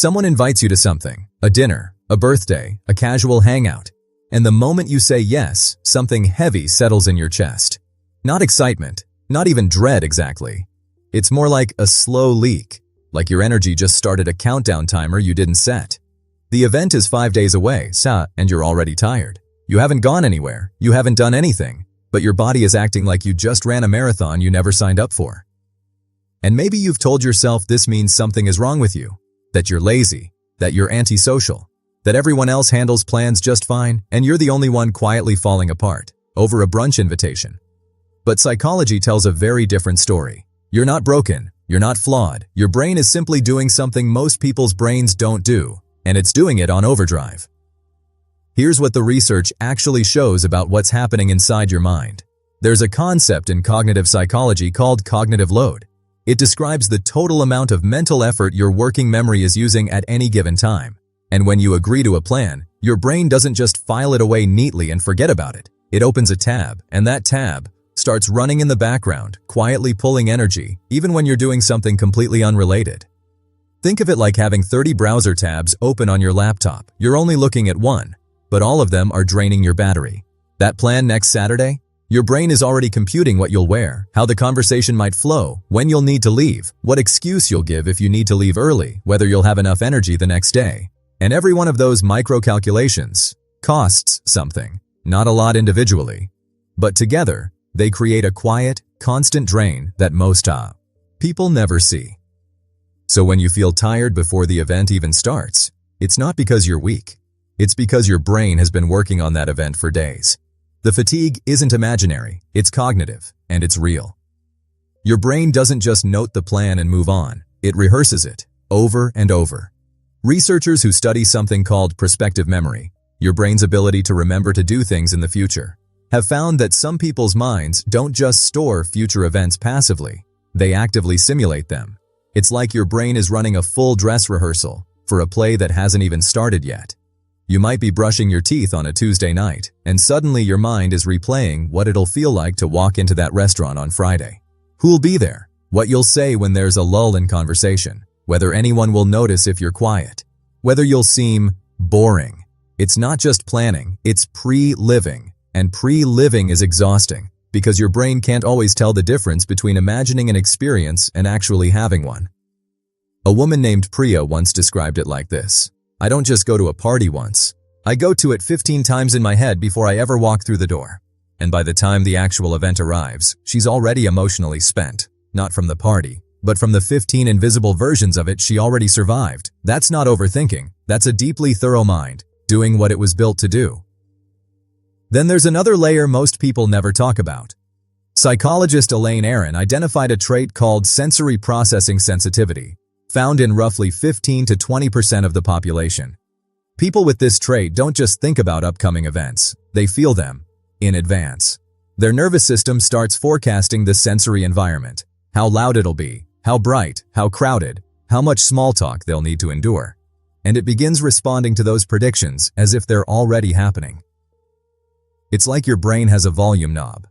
Someone invites you to something, a dinner, a birthday, a casual hangout, and the moment you say yes, something heavy settles in your chest. Not excitement, not even dread exactly. It's more like a slow leak, like your energy just started a countdown timer you didn't set. The event is 5 days away, and you're already tired. You haven't gone anywhere, you haven't done anything, but your body is acting like you just ran a marathon you never signed up for. And maybe you've told yourself this means something is wrong with you, that you're lazy, that you're antisocial, that everyone else handles plans just fine, and you're the only one quietly falling apart over a brunch invitation. But psychology tells a very different story. You're not broken, you're not flawed, your brain is simply doing something most people's brains don't do, and it's doing it on overdrive. Here's what the research actually shows about what's happening inside your mind. There's a concept in cognitive psychology called cognitive load. It describes the total amount of mental effort your working memory is using at any given time. And when you agree to a plan, your brain doesn't just file it away neatly and forget about it. It opens a tab, and that tab starts running in the background, quietly pulling energy, even when you're doing something completely unrelated. Think of it like having 30 browser tabs open on your laptop. You're only looking at one, but all of them are draining your battery. That plan next Saturday? Your brain is already computing what you'll wear, how the conversation might flow, when you'll need to leave, what excuse you'll give if you need to leave early, whether you'll have enough energy the next day. And every one of those micro-calculations costs something, not a lot individually, but together, they create a quiet, constant drain that most people never see. So when you feel tired before the event even starts, it's not because you're weak. It's because your brain has been working on that event for days. The fatigue isn't imaginary, it's cognitive, and it's real. Your brain doesn't just note the plan and move on, it rehearses it, over and over. Researchers who study something called prospective memory, your brain's ability to remember to do things in the future, have found that some people's minds don't just store future events passively, they actively simulate them. It's like your brain is running a full dress rehearsal for a play that hasn't even started yet. You might be brushing your teeth on a Tuesday night, and suddenly your mind is replaying what it'll feel like to walk into that restaurant on Friday. Who'll be there? What you'll say when there's a lull in conversation? Whether anyone will notice if you're quiet? Whether you'll seem boring? It's not just planning, it's pre-living. And pre-living is exhausting, because your brain can't always tell the difference between imagining an experience and actually having one. A woman named Priya once described it like this. I don't just go to a party once. I go to it 15 times in my head before I ever walk through the door. And by the time the actual event arrives, she's already emotionally spent. Not from the party, but from the 15 invisible versions of it she already survived. That's not overthinking. That's a deeply thorough mind, doing what it was built to do. Then there's another layer most people never talk about. Psychologist Elaine Aron identified a trait called sensory processing sensitivity, found in roughly 15 to 20% of the population. People with this trait don't just think about upcoming events, they feel them in advance. Their nervous system starts forecasting the sensory environment, how loud it'll be, how bright, how crowded, how much small talk they'll need to endure. And it begins responding to those predictions as if they're already happening. It's like your brain has a volume knob.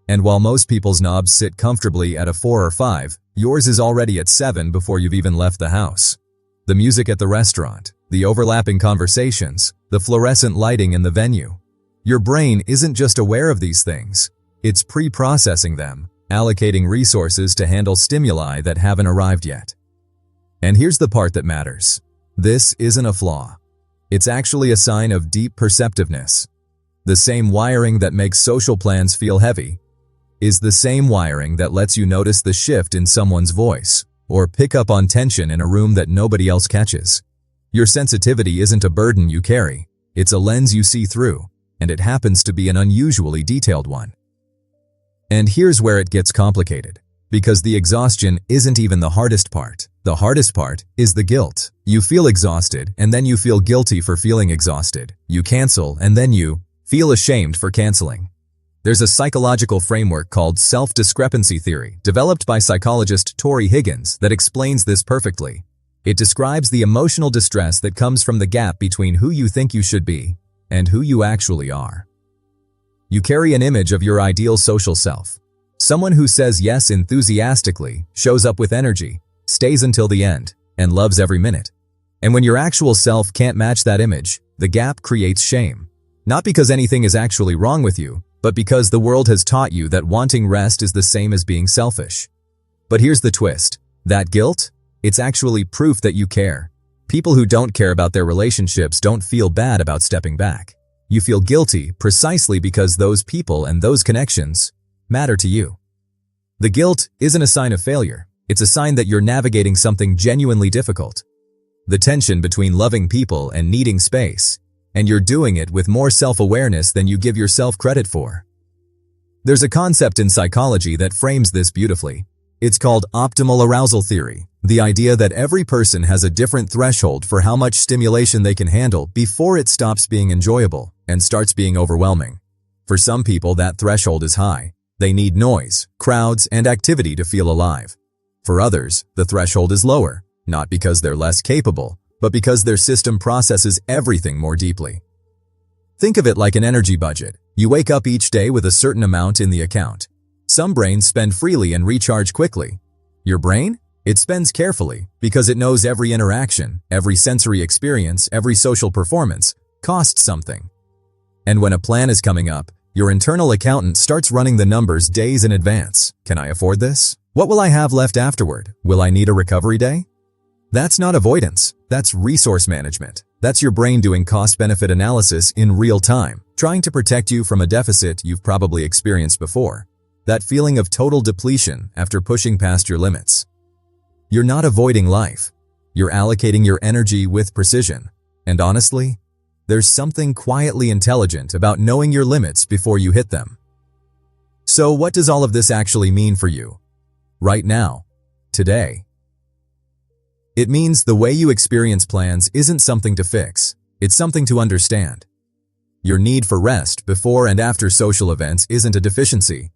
And while most people's knobs sit comfortably at a 4 or 5, yours is already at 7 before you've even left the house. The music at the restaurant, the overlapping conversations, the fluorescent lighting in the venue. Your brain isn't just aware of these things, it's pre-processing them, allocating resources to handle stimuli that haven't arrived yet. And here's the part that matters. This isn't a flaw. It's actually a sign of deep perceptiveness. The same wiring that makes social plans feel heavy is the same wiring that lets you notice the shift in someone's voice or pick up on tension in a room that nobody else catches. Your sensitivity isn't a burden you carry, it's a lens you see through, and it happens to be an unusually detailed one. And here's where it gets complicated, because the exhaustion isn't even the hardest part. The hardest part is the guilt. You feel exhausted, and then you feel guilty for feeling exhausted. You cancel, and then you feel ashamed for canceling. There's a psychological framework called self-discrepancy theory, developed by psychologist Tori Higgins, that explains this perfectly. It describes the emotional distress that comes from the gap between who you think you should be and who you actually are. You carry an image of your ideal social self. Someone who says yes enthusiastically, shows up with energy, stays until the end, and loves every minute. And when your actual self can't match that image, the gap creates shame. Not because anything is actually wrong with you, but because the world has taught you that wanting rest is the same as being selfish. But here's the twist. That guilt? It's actually proof that you care. People who don't care about their relationships don't feel bad about stepping back. You feel guilty precisely because those people and those connections matter to you. The guilt isn't a sign of failure. It's a sign that you're navigating something genuinely difficult. The tension between loving people and needing space, and you're doing it with more self-awareness than you give yourself credit for. There's a concept in psychology that frames this beautifully. It's called optimal arousal theory, the idea that every person has a different threshold for how much stimulation they can handle before it stops being enjoyable and starts being overwhelming. For some people, that threshold is high. They need noise, crowds, and activity to feel alive. For others, the threshold is lower, not because they're less capable, but because their system processes everything more deeply. Think of it like an energy budget. You wake up each day with a certain amount in the account. Some brains spend freely and recharge quickly. Your brain? It spends carefully because it knows every interaction, every sensory experience, every social performance costs something. And when a plan is coming up, your internal accountant starts running the numbers days in advance. Can I afford this? What will I have left afterward? Will I need a recovery day? That's not avoidance. That's resource management. That's your brain doing cost-benefit analysis in real time, trying to protect you from a deficit you've probably experienced before. That feeling of total depletion after pushing past your limits. You're not avoiding life. You're allocating your energy with precision. And honestly, there's something quietly intelligent about knowing your limits before you hit them. So what does all of this actually mean for you? Right now, today. It means the way you experience plans isn't something to fix. It's something to understand. Your need for rest before and after social events isn't a deficiency.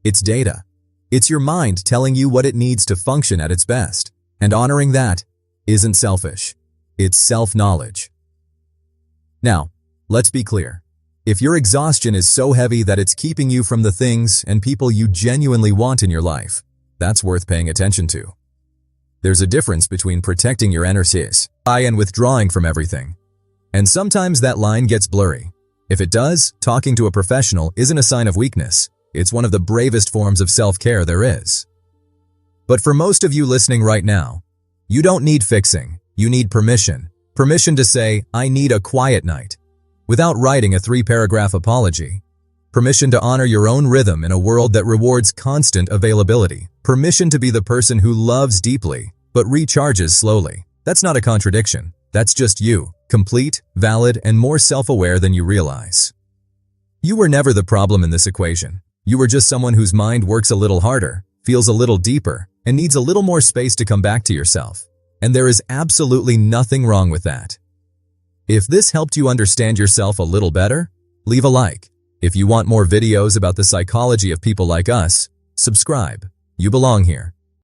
It's data. It's your mind telling you what it needs to function at its best. And honoring that isn't selfish. It's self-knowledge. Now, let's be clear. If your exhaustion is so heavy that it's keeping you from the things and people you genuinely want in your life, that's worth paying attention to. There's a difference between protecting your energies and withdrawing from everything. And sometimes that line gets blurry. If it does, talking to a professional isn't a sign of weakness. It's one of the bravest forms of self-care there is. But for most of you listening right now, you don't need fixing. You need permission. Permission to say, I need a quiet night, without writing a 3-paragraph apology. Permission to honor your own rhythm in a world that rewards constant availability. Permission to be the person who loves deeply, but recharges slowly. That's not a contradiction. That's just you, complete, valid, and more self-aware than you realize. You were never the problem in this equation. You were just someone whose mind works a little harder, feels a little deeper, and needs a little more space to come back to yourself. And there is absolutely nothing wrong with that. If this helped you understand yourself a little better, leave a like. If you want more videos about the psychology of people like us, subscribe. You belong here.